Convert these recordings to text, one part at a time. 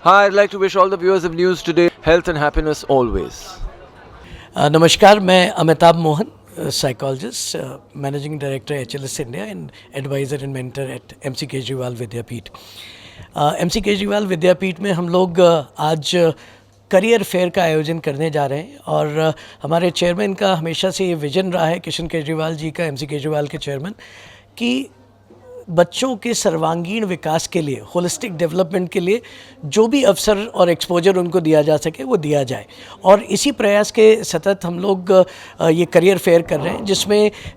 Hi, I'd like to wish all the viewers of News Today health and happiness always. नमस्कार, मैं Amitabh Mohan, psychologist, managing director HLS India and adviser and mentor at MC Kejriwal Vidyapeeth. MC Kejriwal Vidyapeeth में हम लोग आज career fair का आयोजन करने जा रहे हैं और हमारे चेयरमैन का हमेशा से ये विजन रहा है, किशन केजरीवाल जी का, MC केजरीवाल के चेयरमैन, कि बच्चों के सर्वांगीण विकास के लिए, होलिस्टिक डेवलपमेंट के लिए जो भी अवसर और एक्सपोजर उनको दिया जा सके वो दिया जाए। और इसी प्रयास के सतत हम लोग ये करियर फेयर कर रहे हैं,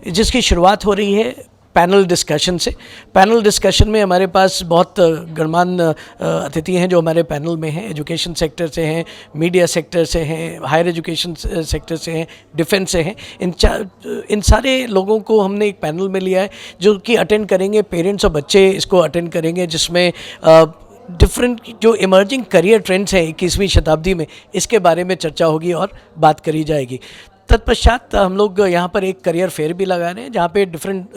जिसकी शुरुआत हो रही है पैनल डिस्कशन से। पैनल डिस्कशन में हमारे पास बहुत गणमान्य अतिथि हैं जो हमारे पैनल में हैं। एजुकेशन सेक्टर से हैं, मीडिया सेक्टर से हैं, हायर एजुकेशन सेक्टर से हैं, डिफेंस से हैं। इन सारे लोगों को हमने एक पैनल में लिया है जो कि अटेंड करेंगे, पेरेंट्स और बच्चे इसको अटेंड करेंगे, जिसमें डिफरेंट जो इमर्जिंग करियर ट्रेंड्स हैं 21वीं शताब्दी में, इसके बारे में चर्चा होगी और बात करी जाएगी। तत्पश्चात हम लोग यहाँ पर एक करियर फेयर भी लगा रहे हैं, जहाँ पे डिफरेंट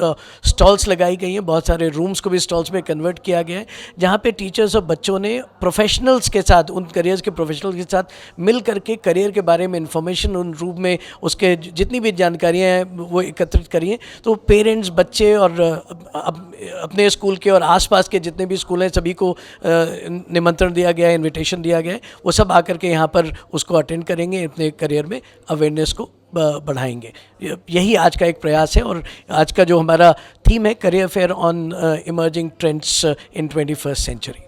स्टॉल्स लगाई गई हैं। बहुत सारे रूम्स को भी स्टॉल्स में कन्वर्ट किया गया है, जहाँ पे टीचर्स और बच्चों ने प्रोफेशनल्स के साथ, उन करियर्स के प्रोफेशनल्स के साथ मिल करके करियर के बारे में इंफॉर्मेशन उन रूम में, उसके जितनी भी जानकारियाँ हैं वो एकत्रित करिए। तो पेरेंट्स, बच्चे और अपने स्कूल के और आसपास के जितने भी स्कूल हैं सभी को निमंत्रण दिया गया है, इन्विटेशन दिया गया है। वो सब आकर के यहाँ पर उसको अटेंड करेंगे, अपने करियर में अवेयरनेस को बढ़ाएंगे। यही आज का एक प्रयास है और आज का जो हमारा थीम है, career fair on emerging trends in 21st century.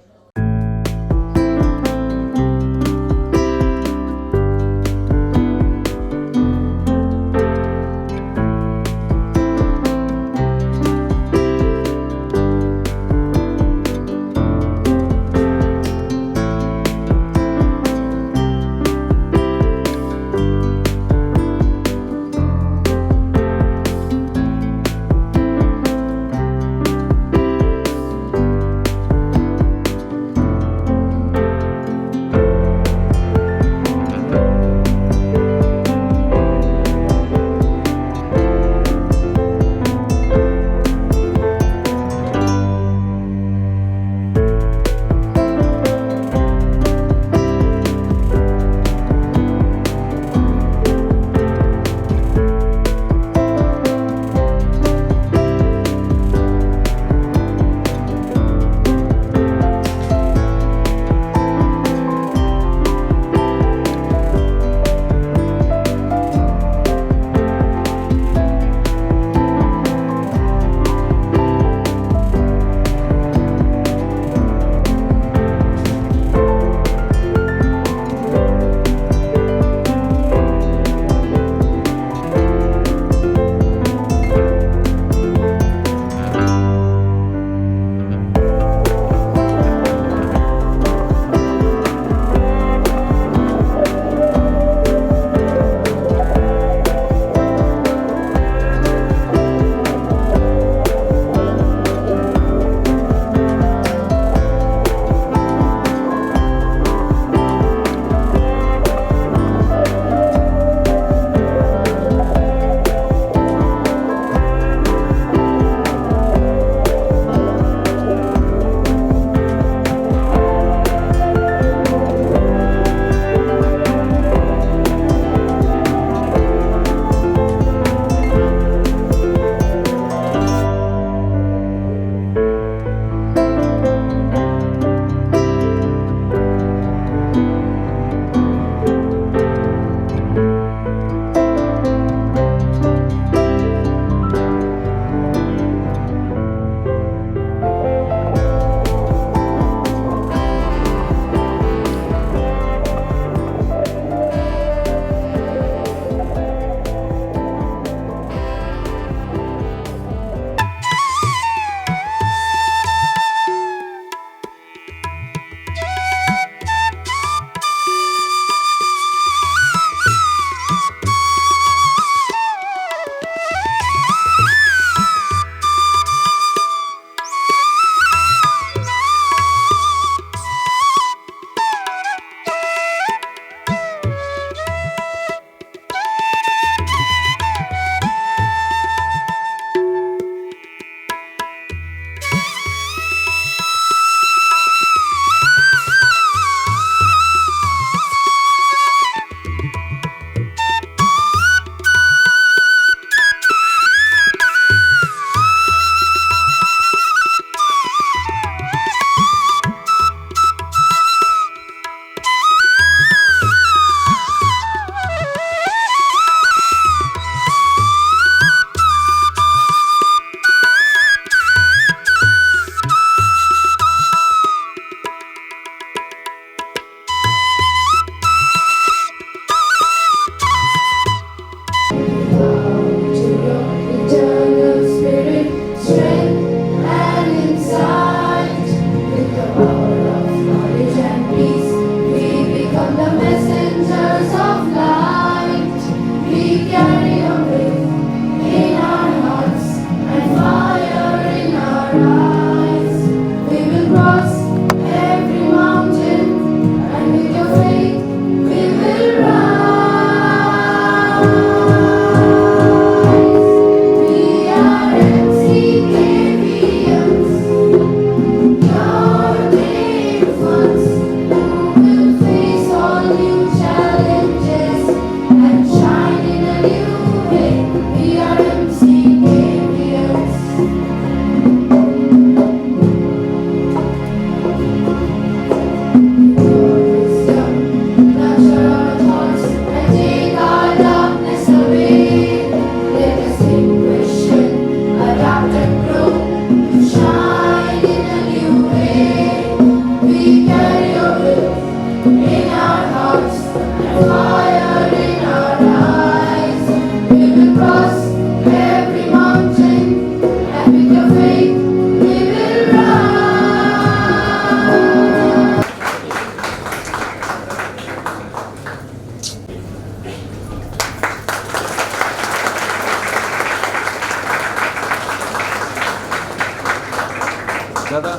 दादा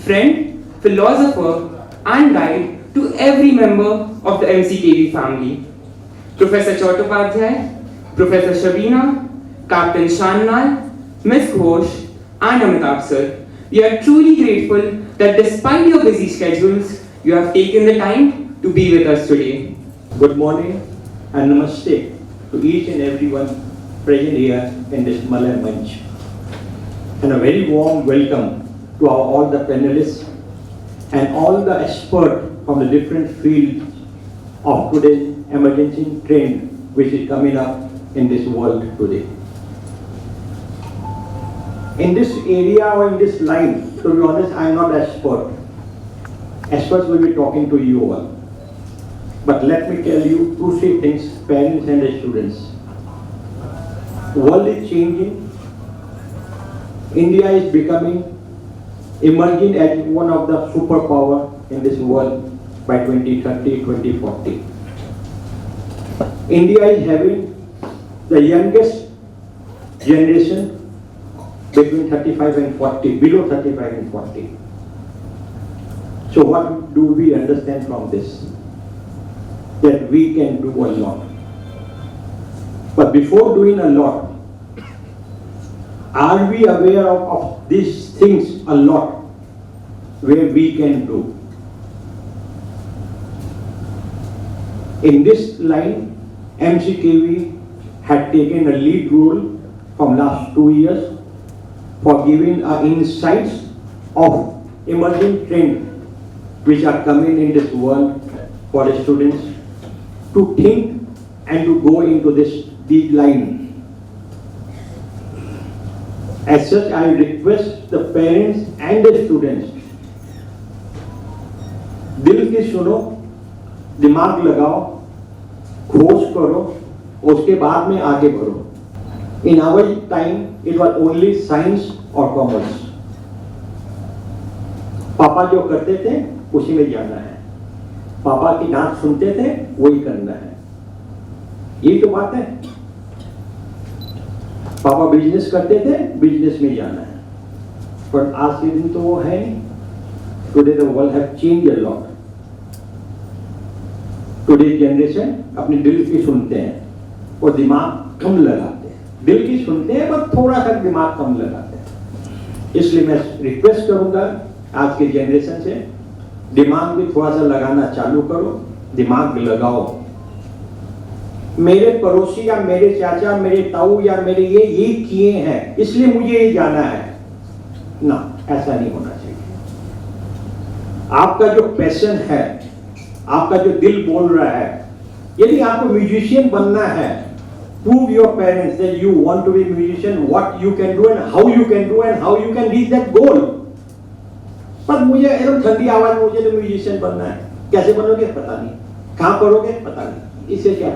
friend, philosopher, and guide to every member of the MCKV family. Professor Chattopadhyay, Professor Shabina, Captain Shannal, Miss Ghosh, and Amitabh sir, we are truly grateful that despite your busy schedules, you have taken the time to be with us today. Good morning and namaste to each and everyone present here in this Malay Manch. And a very warm welcome to all the panelists and all the experts from the different fields of today's emerging trend which is coming up in this world today. In this area or in this line, to be honest, I am not an expert. Experts will be talking to you all. But let me tell you 2-3 things, parents and the students. World is changing. India is becoming, emerging as one of the superpower in this world by 2030, 2040. India is having the youngest generation between 35 and 40, below 35 and 40. So what do we understand from this? That we can do a lot. But before doing a lot, are we aware of these things a lot where we can do? In this line, MCKV had taken a lead role from last 2 years for giving insights of emerging trends which are coming in this world for the students to think and to go into this deep line. As such, I request the parents and the students, दिल की सुनो, दिमाग लगाओ, खोज करो, उसके बाद में आगे बढ़ो. In our time, it was only science or commerce. पापा जो करते थे, उसी में जाना है. पापा की डांट सुनते थे, वही करना है. यही तो बात है. पापा बिजनेस करते थे, बिजनेस में जाना है. पर आज के दिन तो वो है नहीं. Today the world have changed a lot. Today generation अपने दिल की सुनते हैं और दिमाग कम लगाते हैं. दिल की सुनते हैं पर थोड़ा सा दिमाग कम लगाते हैं. इसलिए मैं रिक्वेस्ट करूंगा आज के जनरेशन से, दिमाग भी थोड़ा सा लगाना चालू करो. दिमाग लगाओ. मेरे पड़ोसी या मेरे चाचा, मेरे ताऊ या मेरे ये किए हैं इसलिए मुझे ये जाना है ना, ऐसा नहीं होना चाहिए. आपका जो पैशन है, आपका जो दिल बोल रहा है, यदि आपको म्यूजिशियन बनना है, prove your parents that you want to be musician, what you can do and how you can do and how you can reach that goal. पर मुझे एकदम ठंडी आवाज में मुझे तो म्यूजिशियन बनना है. कैसे बनोगे पता नहीं, कहाँ करोगे पता नहीं. इससे क्या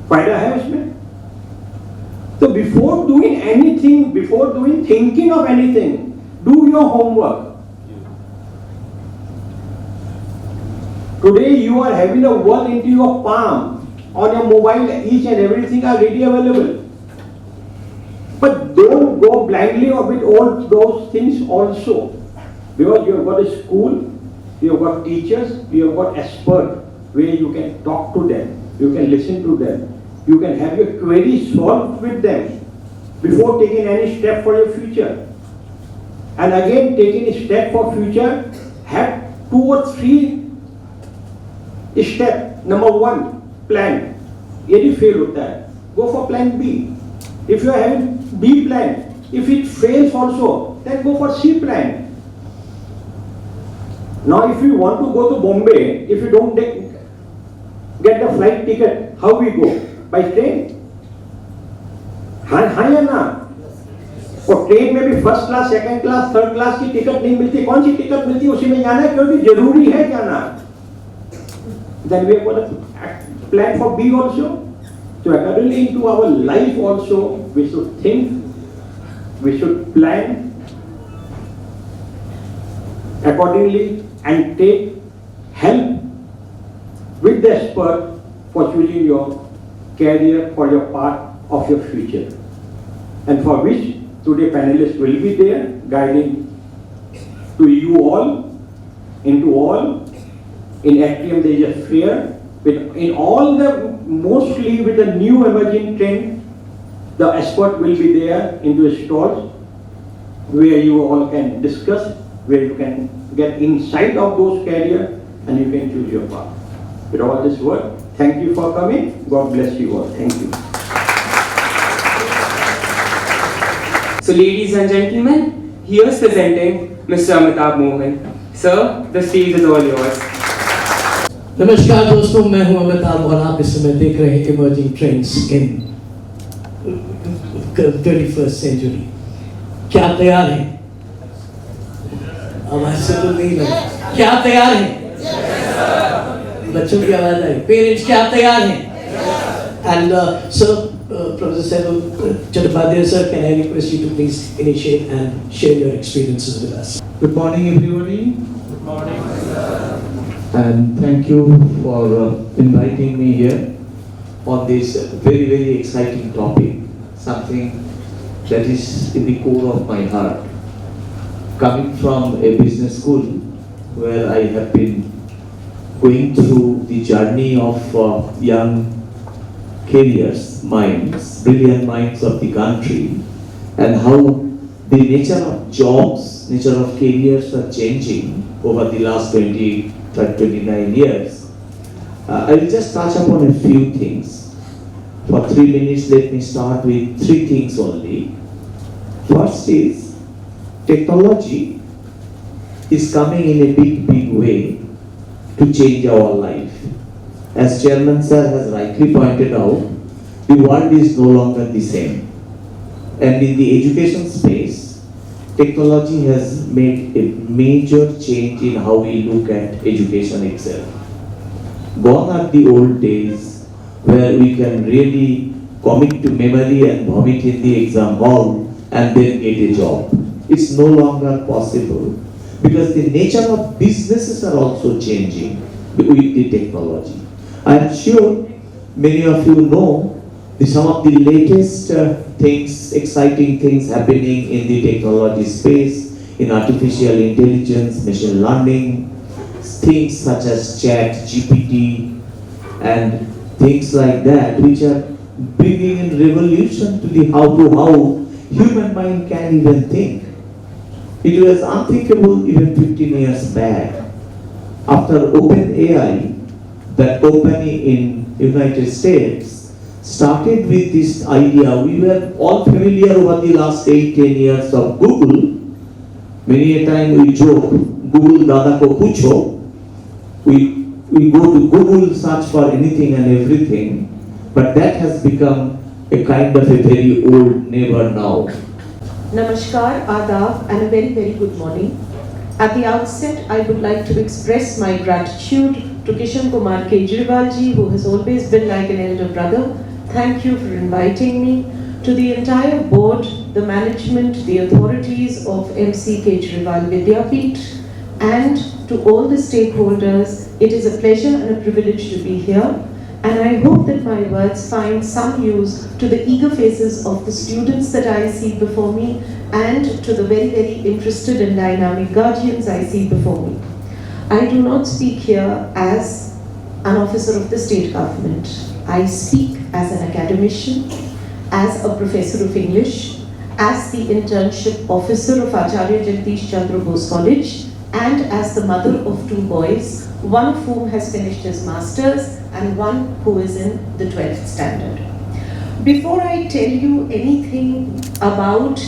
फायदा है उसमें? तो before doing anything, before doing thinking of anything, do your homework. Today you are having the world into your palm, on your mobile, each and everything are ready available. But don't go blindly with all those things also, because you have got a school, you have got teachers, you have got experts where you can talk to them, you can listen to them, You can have your queries solved with them before taking any step for your future. And again, taking a step for future, have 2 or 3 steps. Number 1, plan. यदि fail होता है, go for plan B. If you are having B plan, if it fails also, then go for C plan. Now, if you want to go to Bombay, if you don't get the flight ticket, how we go? By train? हाँ या ना? और train में भी first class, second class, third class की ticket नहीं मिलती. कौन सी टिकट मिलती है? उसी में जाना है क्योंकि जरूरी है जाना. Then we have got a plan for B also. So accordingly into our life also, we should think, we should plan accordingly and take help with the expert for choosing your career for your part of your future, and for which today panelists will be there guiding to you all, into all. In Atrium there is a fair, in all the, mostly with the new emerging trend, the expert will be there into the stalls where you all can discuss, where you can get insight of those careers and you can choose your path. With all this word, thank you for coming. God bless you all. Thank you. So ladies and gentlemen, here's presenting Mr. Amitabh Mohan. Sir, the stage is all yours. नमस्कार दोस्तों, मैं हूं अमिताभ और आप इस समय देख रहे हैं emerging trends in 21st century. क्या तैयार हैं? आवाज से तो नहीं लगा. क्या तैयार हैं? बच्चों की आवाज आई. पेरेंट्स क्या तैयार हैं? And sir, Professor Chattopadhyay sir, can I request you to please initiate and share your experiences with us? Good morning, everybody. Good morning, sir. And thank you for inviting me here on this very, very exciting topic, something that is in the core of my heart. Coming from a business school where I have been going through the journey of young careers, minds, brilliant minds of the country, and how the nature of jobs, nature of careers are changing over the last 29 years. I will just touch upon a few things. For 3 minutes, let me start with 3 things only. First is, technology is coming in a big way to change our life. As Chairman Sir has rightly pointed out, the world is no longer the same. And in the education space, technology has made a major change in how we look at education itself. Gone are the old days where we can really commit to memory and vomit in the exam hall and then get a job. It's no longer possible because the nature of businesses are also changing with the technology. I am sure many of you know some of the latest things, exciting things happening in the technology space, in artificial intelligence, machine learning, things such as Chat, GPT, and things like that, which are bringing in revolution to the how human mind can even think. It was unthinkable even 15 years back. After OpenAI, that company in United States started with this idea. We were all familiar over the last 8-10 years of Google. Many a time we joke, Google Dada ko pucho. We go to Google, search for anything and everything, but that has become a kind of a very old neighbor now. Namaskar, Adab, and a very, very good morning. At the outset, I would like to express my gratitude to Kishan Kumar Kejriwal ji, who has always been like an elder brother. Thank you for inviting me. To the entire board, the management, the authorities of MC Kejriwal Vidyapeeth, and to all the stakeholders, it is a pleasure and a privilege to be here. And I hope that my words find some use to the eager faces of the students that I see before me and to the very, very interested and dynamic guardians I see before me. I do not speak here as an officer of the state government. I speak as an academician, as a professor of English, as the internship officer of Acharya Jagdish Chandra Bose College, and as the mother of 2 boys, one of whom has finished his masters and one who is in the 12th standard. Before I tell you anything about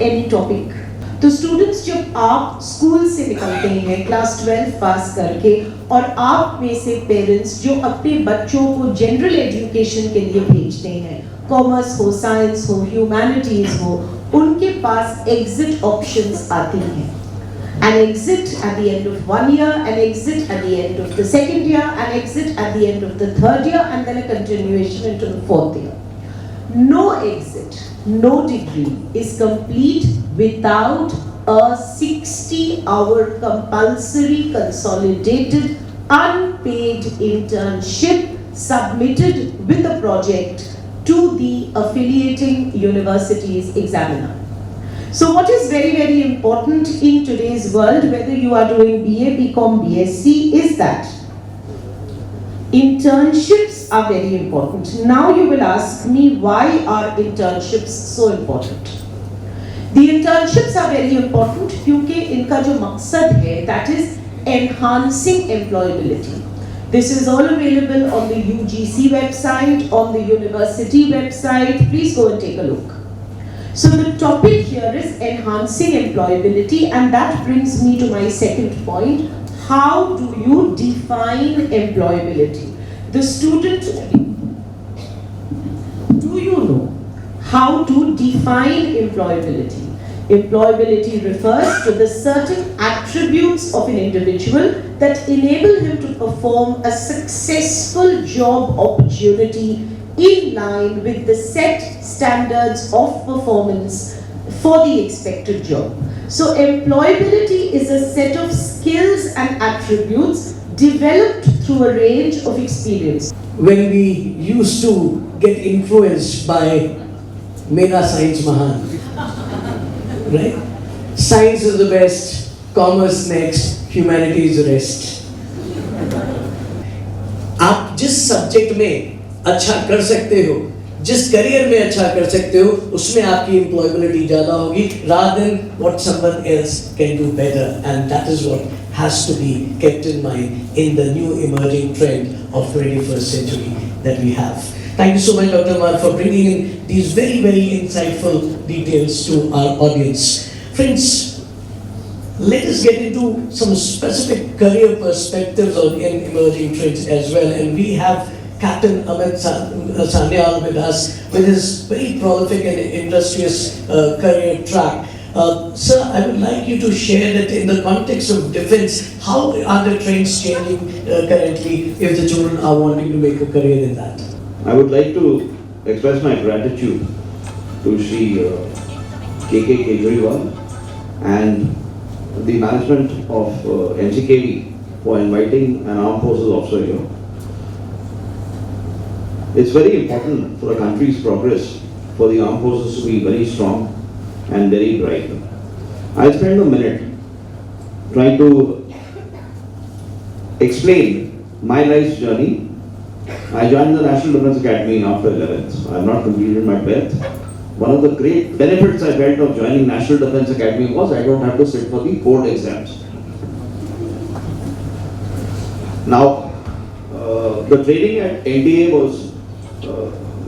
any topic, तो students जब आप school से निकलते हैं class 12 पास करके, और आप में से पेरेंट्स जो अपने बच्चों को जनरल एजुकेशन के लिए भेजते हैं, कॉमर्स हो, साइंस हो, ह्यूमैनिटीज हो, उनके पास एग्जिट ऑप्शंस आती हैं. An exit at the end of 1 year, an exit at the end of the 2nd year, an exit at the end of the 3rd year, and then a continuation into the 4th year. No exit, no degree is complete without a 60-hour compulsory consolidated unpaid internship submitted with a project to the affiliating university's examiner. So what is very, very important in today's world, whether you are doing BA, BCom, BSc, is that internships are very important. Now you will ask me, why are internships so important? The internships are very important क्योंकि इनका जो मकसद है, that is enhancing employability. This is all available on the UGC website, on the university website. Please go and take a look. So the topic here is enhancing employability, and that brings me to my second point. How do you define employability? The student, do you know how to define employability? Employability refers to the certain attributes of an individual that enable him to perform a successful job opportunity in line with the set standards of performance for the expected job. So employability is a set of skills and attributes developed through a range of experience. When we used to get influenced by Mera Science Mahan, right? Science is the best, commerce next, humanities rest. आप जिस subject में अच्छा कर सकते हो, जिस career में अच्छा कर सकते हो, उसमें आपकी एम्प्लॉयबिलिटी ज़्यादा होगी rather than what someone else can do better, and that is what has to be kept in mind in the new emerging trend of 21st century that we have. Thank you so much, Dr. Amar, for bringing in these very, very insightful details to our audience. Friends, let us get into some specific career perspectives on in emerging trends as well, and we have Captain Amit Sanyal with us with his very prolific and industrious career track. Sir, I would like you to share that in the context of defense, how are the trends changing currently if the children are wanting to make a career in that? I would like to express my gratitude to Shri KK Kejriwal and the management of MCKV for inviting an armed forces officer here. It's very important for a country's progress for the armed forces to be very strong and very bright. I'll spend a minute trying to explain my life's journey. I joined the National Defence Academy after 11th. I have not completed my 12th. One of the great benefits I felt of joining National Defence Academy was I don't have to sit for the board exams. Now, the training at NDA was,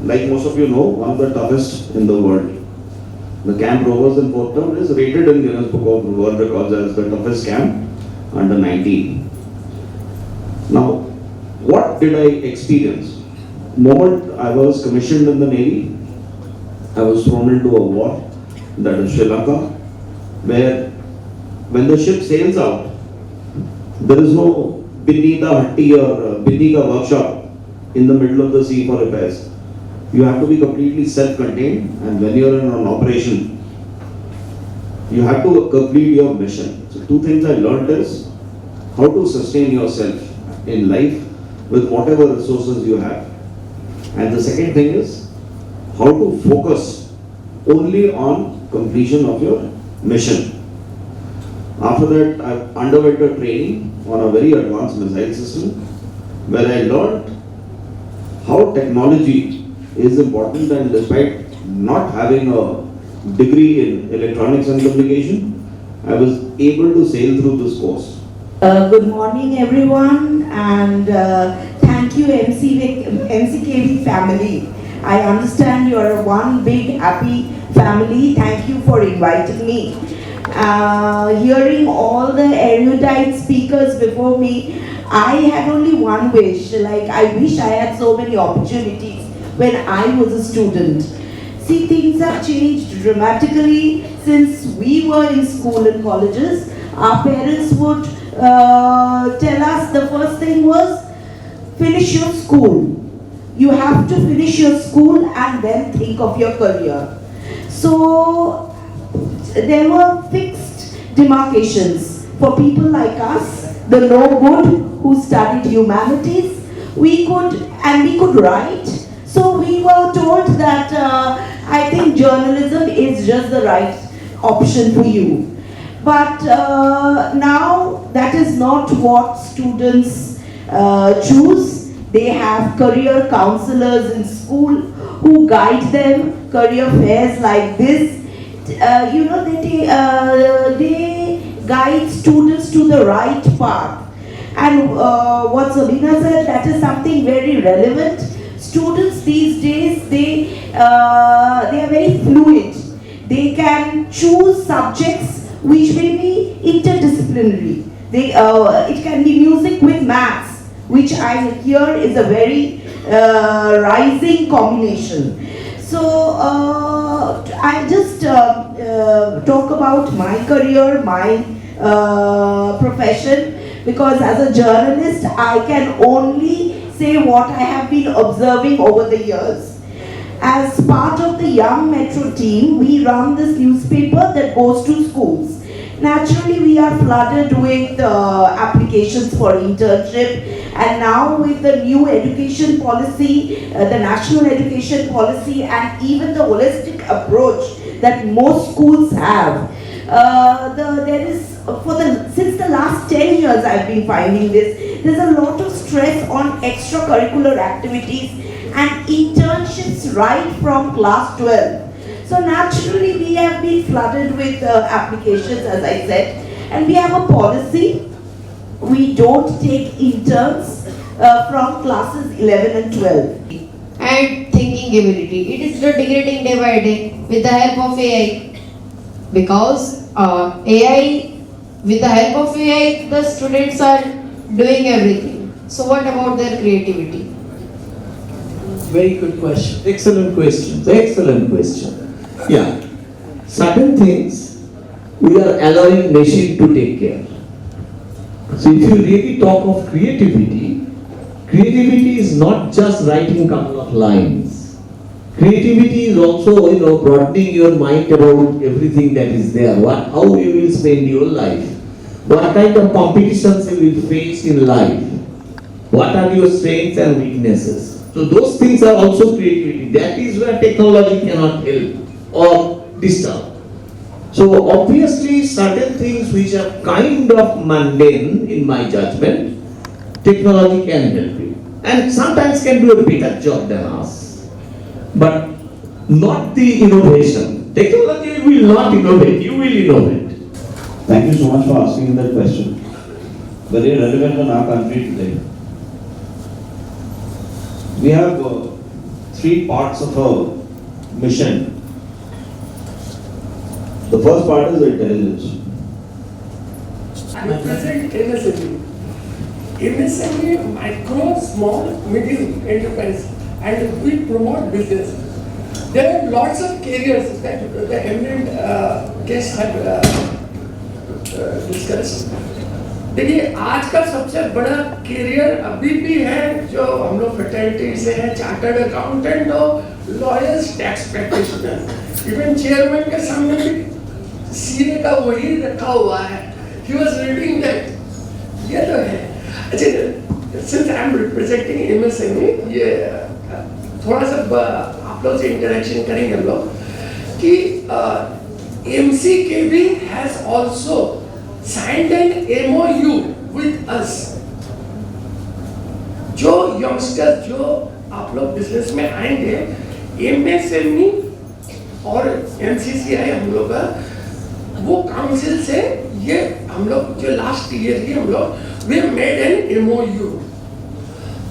like most of you know, one of the toughest in the world. The Camp Rovers in Port Town is rated in Guinness Book of World Records as the toughest camp under 19. Now, what did I experience? The moment I was commissioned in the Navy, I was thrown into a war, that is Sri Lanka, where when the ship sails out, there is no Binnida Hatti or Binnida workshop in the middle of the sea for repairs. You have to be completely self-contained, and when you are in an operation, you have to complete your mission. So 2 things I learned is how to sustain yourself in life with whatever resources you have. And the second thing is how to focus only on completion of your mission. After that, I underwent a training on a very advanced missile system where I learned how technology is important, and despite not having a degree in electronics and communication, I was able to sail through this course. Good morning, everyone, and thank you, MCKV family. I understand you are one big happy family. Thank you for inviting me. Hearing all the erudite speakers before me, I had only one wish. Like, I wish I had so many opportunities when I was a student. See, things have changed dramatically since we were in school and colleges. Our parents would tell us the first thing was, finish your school. You have to finish your school and then think of your career. So there were fixed demarcations for people like us, the no good who studied humanities. We could write. So we were told that I think journalism is just the right option for you. But now that is not what students choose. They have career counselors in school who guide them, career fairs like this. They guide students to the right path. And what Sabina said, that is something very relevant. Students these days, they are very fluid. They can choose subjects which may be interdisciplinary. It can be music with maths, which I hear is a very rising combination. So I just talk about my career, my profession, because as a journalist, I can only say what I have been observing over the years. As part of the Young Metro team, we run this newspaper that goes to schools. Naturally, we are flooded with applications for internship, and now with the new education policy, the national education policy, and even the holistic approach that most schools have, since the last 10 years I've been finding this, there's a lot of stress on extracurricular activities and internships right from class 12. So naturally we have been flooded with applications, as I said, and we have a policy. We don't take interns from classes 11 and 12. And thinking ability. It is degrading day by day with the help of AI. Because AI, with the help of AI, the students are doing everything. So what about their creativity? Very good question. Excellent question. Excellent question. Yeah. Certain things we are allowing machine to take care. So if you really talk of creativity, creativity is not just writing a couple of lines. Creativity is also, broadening your mind about everything that is there. How you will spend your life. What kind of competitions you will face in life. What are your strengths and weaknesses. So those things are also creativity. That is where technology cannot help or disturb. So obviously certain things which are kind of mundane in my judgment, technology can help you. And sometimes can do a better job than us. But not the innovation. Technology will not innovate, you will innovate. Thank you so much for asking that question. Very relevant in our country today. We have 3 parts of a mission. The first part is intelligence. I represent MSME. MSME, micro, small, medium enterprise, and we promote business. There are lots of careers that the eminent guests have discussed. देखिए आज का सबसे बड़ा career अभी भी है जो हम लोग फैकल्टी से है, चार्टर्ड अकाउंटेंट हो, lawyers, tax practitioner, even chairman के सामने भी सीए का वही रखा हुआ है. He was reading that. ये तो है. अच्छा, since I am representing MSME, ये थोड़ा सा आप लोग से इंटरेक्शन करेंगे हम लोग कि MCKV has also signed an MOU with us. जो youngsters जो आप लोग बिजनेस में आएंगे, एमएसएमई और एमसीसीआई हम लोग का वो काउंसिल से ये हम लोग जो लास्ट ईयर की हम लोग वी मेड एन एमओयू।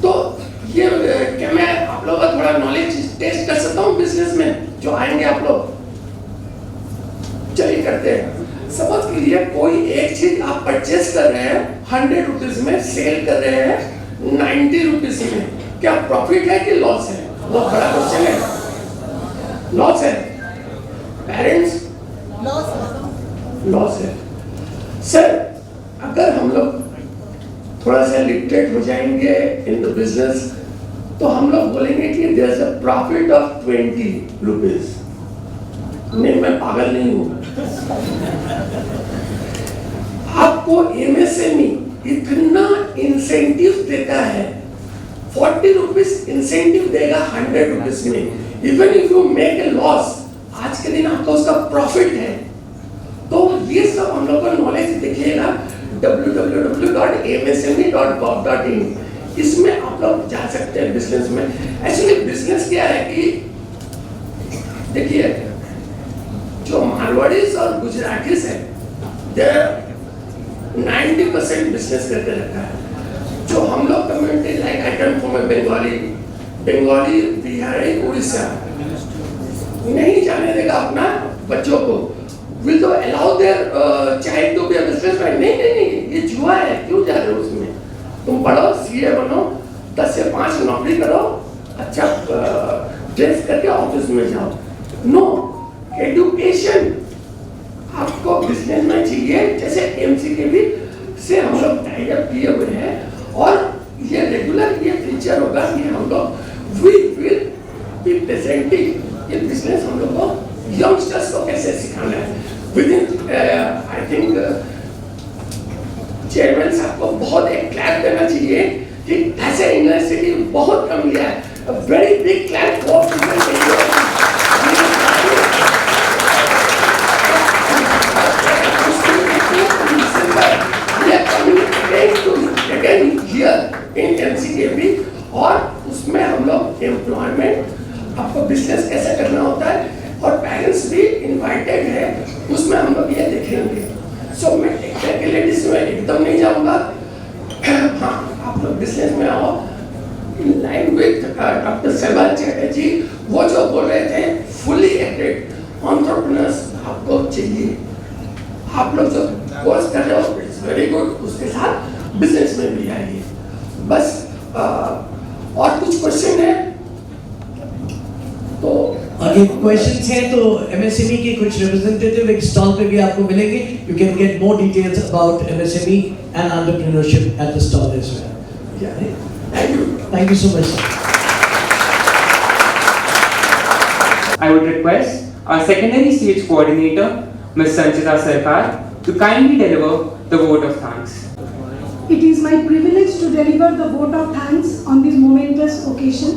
तो ये क्या मैं आप लोगों का थोड़ा नॉलेज टेस्ट कर सकता हूँ बिजनेस में जो आएंगे आप लोग? चलिए करते हैं। समझ लीजिए कोई एक चीज आप परचेस कर रहे हैं 100 रुपीज में, सेल कर रहे हैं 90 रुपीज में, क्या प्रॉफिट है कि लॉस है? वो बड़ा क्वेश्चन है। लॉस है पेरेंट्स, लॉस है। सर अगर हम लोग थोड़ा सा लिटरेट हो जाएंगे इन द बिजनेस तो हम लोग बोलेंगे कि there is a profit of 20 rupees. नहीं, मैं पागल नहीं हूं। आपको एमएसएमई इतना इंसेंटिव देता है, 40 रुपीज इंसेंटिव देगा 100 रुपीज में। Even if you make a loss, आज के दिन आपका उसका प्रॉफिट है। तो ये सब हम लोग को नॉलेज देखिएगा www.msme.gov.in, इसमें आप लोग जा सकते हैं बिजनेस में। एक्चुअली बिजनेस क्या है कि देखिए जो मारवाड़ीज और गुजरातीज है 90% बिजनेस करके रखा है। जो हम लोग community like I come from Bengali, Bihari, Orissa नहीं जाने देगा अपना बच्चों को। Will they allow their child to be a businessman? नहीं, ये जुआ है, क्यों जा रहे हो उसमें? तुम पढ़ो, सीए बनो, 10 से 5 नौकरी करो, अच्छा ड्रेस करके ऑफिस में जाओ। नो, एजुकेशन आपको बिजनेस में चाहिए। जैसे एमसीकेवी से हम लोग टाइड अप किए हुए हैं और ये रेगुलर ये फीचर होगा कि हम लोग वी विल बी प्रेजेंटिंग ये बिजनेस हम लोग को यंगस्टर्स को कैसे सिखाना है। विदिन आई थिंक चेयरमैन साहब को बहुत एक क्लैप देना चाहिए कि ऐसे यूनिवर्सिटी बहुत कम लिया है। Very big clap for in MCKV. और उसमें हम लोग एम्प्लॉयमेंट आपको बिजनेस कैसे करना होता है और पेरेंट्स भी इनवाइटेड है, उसमें हम लोग ये देखेंगे। सो मैं टेक्निकलिटीज में एकदम नहीं जाऊंगा। हाँ, आप लोग बिजनेस में आओ in line with doctor Shahbaz Chatterjee. वो जो बोल रहे थे फुली एडेड एंटरप्रेन्योर्स आपको चाहिए। आप लोग जो कोर्स कर रहे हो इट्स वेरी गुड, उसके साथ बिजनेस में भी आइए। बस और कुछ क्वेश्चन है तो अगर क्वेश्चंस हैं तो एमएसएमई के कुछ रिप्रेजेंटेटिव एक स्टॉल पे भी आपको मिलेंगे। You can get more details about MSME and entrepreneurship at the stall as well. Thank you so much. I would request our secondary stage coordinator, Ms. Sanchita Sarkar, to kindly deliver the vote of thanks. It is my privilege to deliver the vote of thanks on this momentous occasion.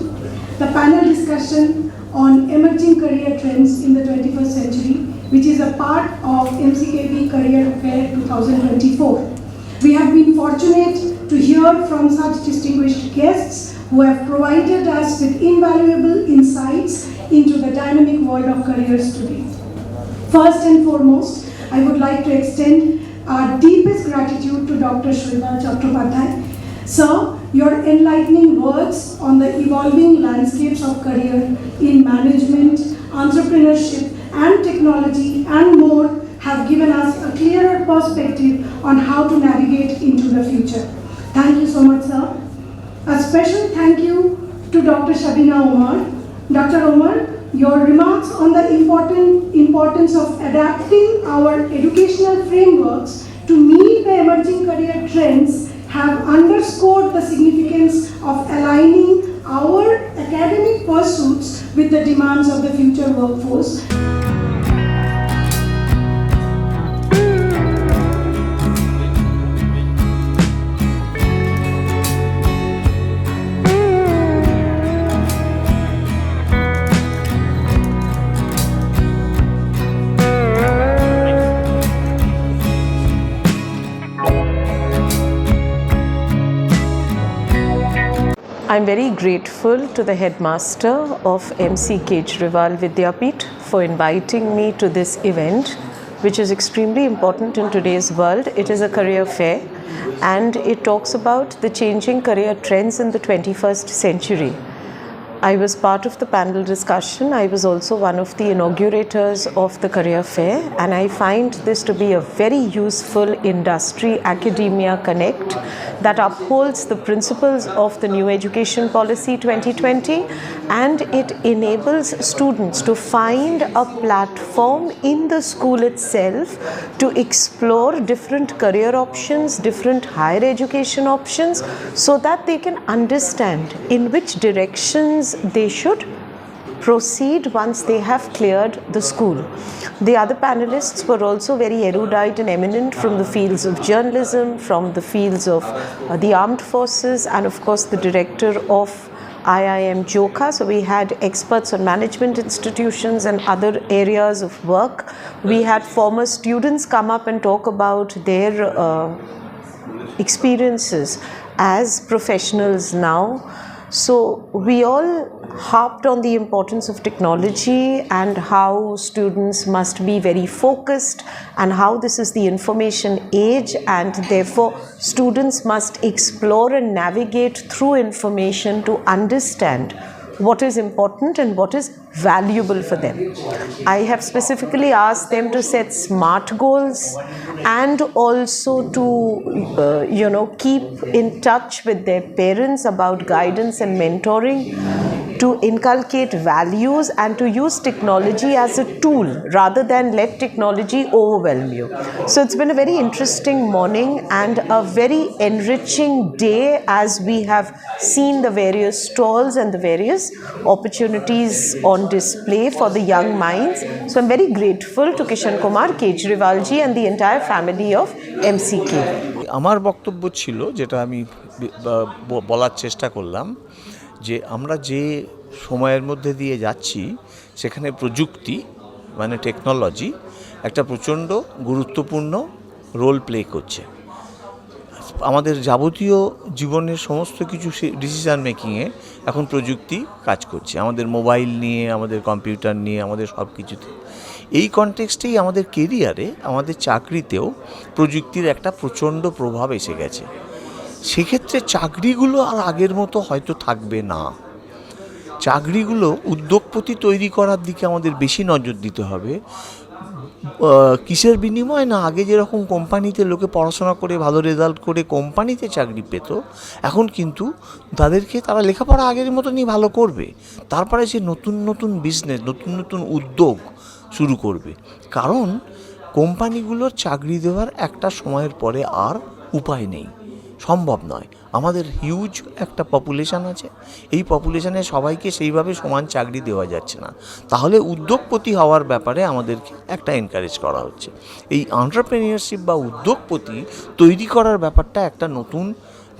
The panel discussion on emerging career trends in the 21st century, which is a part of MCKV Career Fair 2024. We have been fortunate to hear from such distinguished guests who have provided us with invaluable insights into the dynamic world of careers today. First and foremost, I would like to extend our deepest gratitude to Dr. Shrival Chattopadhyay. Sir, your enlightening words on the evolving landscapes of career in management, entrepreneurship and technology and more have given us a clearer perspective on how to navigate into the future. Thank you so much, sir. A special thank you to Dr. Shabina Omar. Dr. Omar, your remarks on the importance of adapting our educational frameworks to meet the emerging career trends have underscored the significance of aligning our academic pursuits with the demands of the future workforce. I'm very grateful to the headmaster of MC Kejriwal Vidyapeeth for inviting me to this event, which is extremely important in today's world. It is a career fair and it talks about the changing career trends in the 21st century. I was part of the panel discussion. I was also one of the inaugurators of the career fair, and I find this to be a very useful industry-academia connect that upholds the principles of the New Education Policy 2020, and it enables students to find a platform in the school itself to explore different career options, different higher education options, so that they can understand in which directions they should proceed once they have cleared the school. The other panelists were also very erudite and eminent from the fields of journalism, from the fields of the armed forces, and of course the director of IIM Joka. So we had experts on management institutions and other areas of work. We had former students come up and talk about their experiences as professionals now. So we all harped on the importance of technology and how students must be very focused and how this is the information age, and therefore students must explore and navigate through information to understand what is important and what is valuable for them. I have specifically asked them to set SMART goals and also to keep in touch with their parents about guidance and mentoring, to inculcate values and to use technology as a tool rather than let technology overwhelm you. So it's been a very interesting morning and a very enriching day as we have seen the various stalls and the various opportunities on display for the young minds. So I'm very grateful to Kishan Kumar Kejriwal ji and the entire family of MCK. আমার বক্তব্য ছিল, যেটা আমি বলার চেষ্টা করলাম, যে আমরা যে সময়ের মধ্যে দিয়ে যাচ্ছি সেখানে প্রযুক্তি মানে টেকনোলজি একটা প্রচণ্ড গুরুত্বপূর্ণ রোল প্লে করছে। আমাদের যাবতীয় জীবনের সমস্ত কিছু ডিসিশন মেকিংয়ে এখন প্রযুক্তি কাজ করছে, আমাদের মোবাইল নিয়ে, আমাদের কম্পিউটার নিয়ে, আমাদের সব কিছুতে। এই কনটেক্সটেই আমাদের কেরিয়ারে, আমাদের চাকরিতেও প্রযুক্তির একটা প্রচণ্ড প্রভাব এসে গেছে। সেক্ষেত্রে চাকরিগুলো আর আগের মতো হয়তো থাকবে না। চাকরিগুলো উদ্যোগপতি তৈরি করার দিকে আমাদের বেশি নজর দিতে হবে। কিসের বিনিময় না, আগে যেরকম কোম্পানিতে লোকে পড়াশোনা করে ভালো রেজাল্ট করে কোম্পানিতে চাকরি পেত, এখন কিন্তু তারা লেখাপড়া আগের মতনই ভালো করবে, তারপরে সে নতুন নতুন বিজনেস, নতুন নতুন উদ্যোগ শুরু করবে। কারণ কোম্পানিগুলোর চাকরি দেওয়ার একটা সময়ের পরে আর উপায় নেই, সম্ভব নয়। আমাদের হিউজ একটা পপুলেশান আছে, এই পপুলেশানে সবাইকে সেইভাবে সমান চাকরি দেওয়া যাচ্ছে না। তাহলে উদ্যোগপতি হওয়ার ব্যাপারে আমাদেরকে একটা এনকারেজ করা হচ্ছে। এই এন্টারপ্রেনিয়রশিপ বা উদ্যোগপতি তৈরি করার ব্যাপারটা একটা নতুন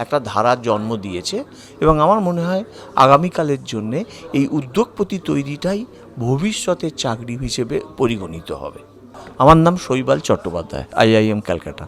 একটা ধারার জন্ম দিয়েছে, এবং আমার মনে হয় আগামীকালের জন্যে এই উদ্যোগপতি তৈরিটাই ভবিষ্যতের চাকরি হিসেবে পরিগণিত হবে। আমার নাম শৈবাল চট্টোপাধ্যায়, IIM ক্যালকাটা।